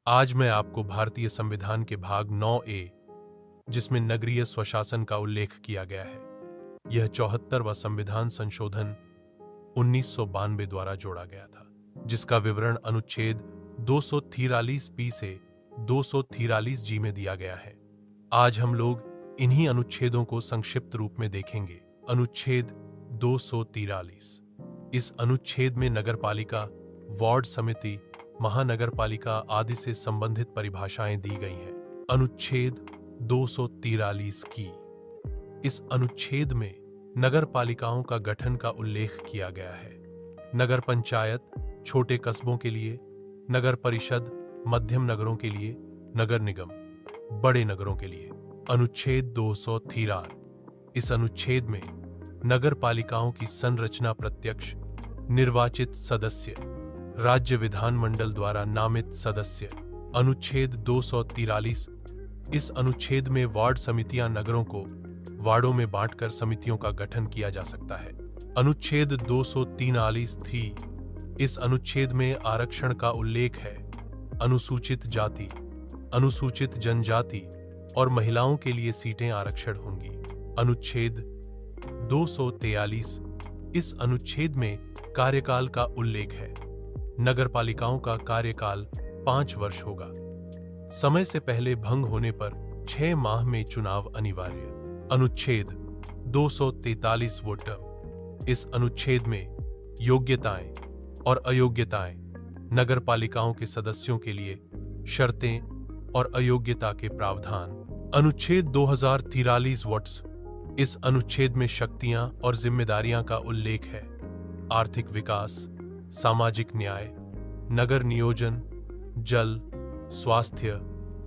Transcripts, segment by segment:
आज मैं आपको भारतीय संविधान के भाग 9A, जिसमें नगरीय स्वशासन का उल्लेख किया गया है, यह 74वां संविधान संशोधन 1992 द्वारा जोड़ा गया था, जिसका विवरण अनुच्छेद 243 से 243 जी में दिया गया है। आज हम लोग इन्हीं अनुच्छेदों को संक्षिप्त रूप में देखेंगे। अनुच्छेद 243। इस अनुच्छेद में नगरपालिका, वार्ड समिति, महानगरपालिका आदि से संबंधित परिभाषाएं दी गई हैं। अनुच्छेद 243 की इस अनुच्छेद में नगरपालिकाओं का गठन का उल्लेख किया गया है। नगर पंचायत छोटे कस्बों के लिए, नगर परिषद मध्यम नगरों के लिए, नगर निगम बड़े नगरों के लिए। अनुच्छेद 243। इस अनुच्छेद में नगरपालिकाओं की संरचना प्रत्यक्ष निर्वाचित सदस्य, राज्य विधानमंडल द्वारा नामित सदस्य। अनुच्छेद 243। इस अनुच्छेद में वार्ड समितियां नगरों को वार्डों में बांटकर समितियों का गठन किया जा सकता है। अनुच्छेद 243 थी। इस अनुच्छेद में आरक्षण का उल्लेख है। अनुसूचित जाति, अनुसूचित जनजाति और महिलाओं के लिए सीटें आरक्षण होंगी। अनुच्छेद 243। इस अनुच्छेद में कार्यकाल का उल्लेख है। नगरपालिकाओं का कार्यकाल 5 वर्ष होगा। समय से पहले भंग होने पर 6 माह में चुनाव अनिवार्य। अनुच्छेद 243 वोटर। इस अनुच्छेद में योग्यताएं और अयोग्यताएं, नगरपालिकाओं के सदस्यों के लिए शर्तें और अयोग्यता के प्रावधान। अनुच्छेद 2043 वोट्स। इस अनुच्छेद में शक्तियां और जिम्मेदारियां का उल्लेख है। आर्थिक विकास, सामाजिक न्याय, नगर नियोजन, जल, स्वास्थ्य,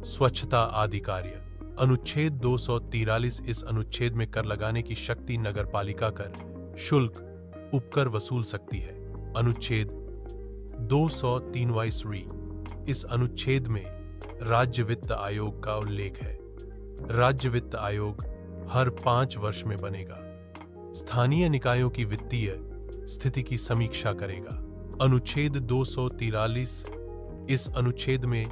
स्वच्छता आदि कार्य। अनुच्छेद 243। इस अनुच्छेद में कर लगाने की शक्ति नगरपालिका कर, शुल्क, उपकर वसूल सकती है। अनुच्छेद 243। इस अनुच्छेद में राज्य वित्त आयोग का उल्लेख है। राज्य वित्त आयोग हर 5 वर्ष में बनेगा। स्थानीय निकायों की वित्तीय स्थिति की समीक्षा करेगा। अनुच्छेद 243। इस अनुच्छेद में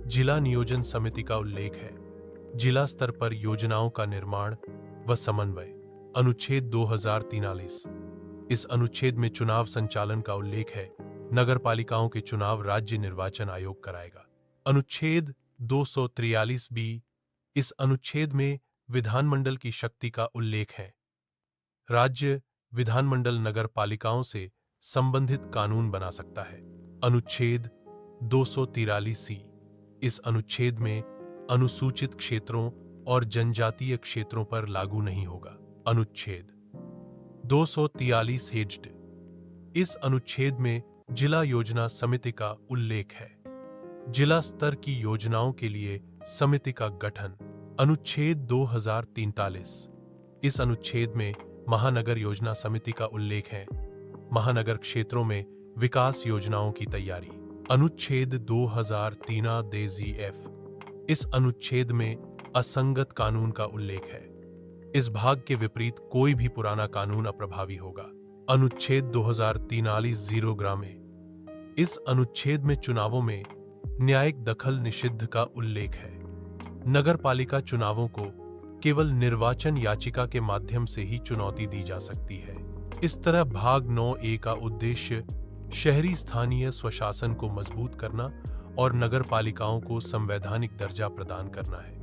जिला नियोजन समिति का उल्लेख है। जिला स्तर पर योजनाओं का निर्माण व समन्वय। अनुच्छेद 2043। इस अनुच्छेद में चुनाव संचालन का उल्लेख है। नगरपालिकाओं के चुनाव राज्य निर्वाचन आयोग कराएगा। अनुच्छेद 243 बी। इस अनुच्छेद में विधानमंडल की शक्ति का उल्लेख है। राज्य विधानमंडल नगर पालिकाओं से संबंधित कानून बना सकता है। अनुच्छेद 243 सी। इस अनुच्छेद में अनुसूचित क्षेत्रों और जनजातीय क्षेत्रों पर लागू नहीं होगा। अनुच्छेद 243 हेज्ड। इस अनुच्छेद में जिला योजना समिति का उल्लेख है। जिला स्तर की योजनाओं के लिए समिति का गठन। अनुच्छेद 2043। इस अनुच्छेद में महानगर योजना समिति का उल्लेख है। महानगर क्षेत्रों में विकास योजनाओं की तैयारी। अनुच्छेद 2003 DZF। इस अनुच्छेद में असंगत कानून का उल्लेख है। इस भाग के विपरीत कोई भी पुराना कानून अप्रभावी होगा। अनुच्छेद 2043 0 ग्रामे। इस अनुच्छेद में चुनावों में न्यायिक दखल निषिद्ध का उल्लेख है। नगरपालिका चुनावों को केवल निर्वाचन याचिका के माध्यम से ही चुनौती दी जा सकती है। इस तरह भाग 9A का उद्देश्य शहरी स्थानीय स्वशासन को मजबूत करना और नगरपालिकाओं को संवैधानिक दर्जा प्रदान करना है।